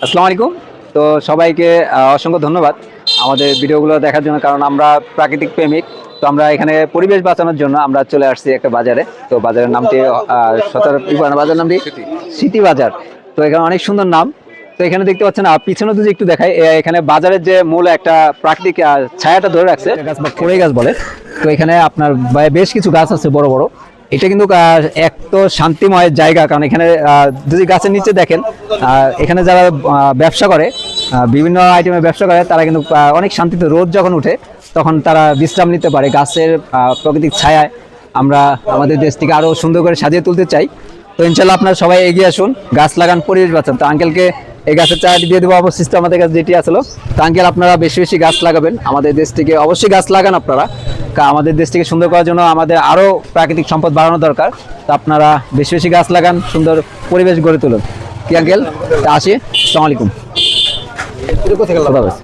আসসালামু আলাইকুম। তো সবাইকে অসংখ্য ধন্যবাদ আমাদের ভিডিওগুলো দেখার জন্য, কারণ আমরা প্রাকৃতিক প্রেমিক। তো আমরা এখানে পরিবেশ বাঁচানোর জন্য আমরা চলে আসছি একটা বাজারে। তো বাজারের নামটি বাজার নামটি স্মৃতি বাজার। তো এখানে অনেক সুন্দর নাম। তো এখানে দেখতে পাচ্ছেন, পিছনে যদি একটু দেখাই, এখানে বাজারের যে মূল একটা প্রাকৃতিক ছায়াটা ধরে রাখছে গাছ বা কড়ই গাছ বলে। তো এখানে আপনার বেশ কিছু গাছ আছে বড় বড়। এটা কিন্তু এক তো শান্তিময় জায়গা, কারণ এখানে যদি গাছের নিচে দেখেন, এখানে যারা ব্যবসা করে, বিভিন্ন আইটেমের ব্যবসা করে, তারা কিন্তু অনেক শান্তিতে রোদ যখন উঠে তখন তারা বিশ্রাম নিতে পারে গাছের প্রাকৃতিক ছায়ায়। আমরা আমাদের দেশটিকে আরো সুন্দর করে সাজিয়ে তুলতে চাই। তো ইনশাল্লাহ আপনারা সবাই এগিয়ে আসুন, গাছ লাগান, পরিবেশ বাঁচান। তো আঙ্কেলকে এই গাছের চারাটি দিয়ে দেবো অবশিষ্ট আমাদের কাছে যেটি আসলো। তো আঙ্কেল, আপনারা বেশি বেশি গাছ লাগাবেন, আমাদের দেশটিকে অবশ্যই গাছ লাগান আপনারা। আমাদের দেশটিকে সুন্দর করার জন্য আমাদের আরো প্রাকৃতিক সম্পদ বাড়ানো দরকার। তো আপনারা বেশি বেশি গাছ লাগান, সুন্দর পরিবেশ গড়ে তুলুন। কি আঙ্কেল, আসি। আসসালামু আলাইকুম।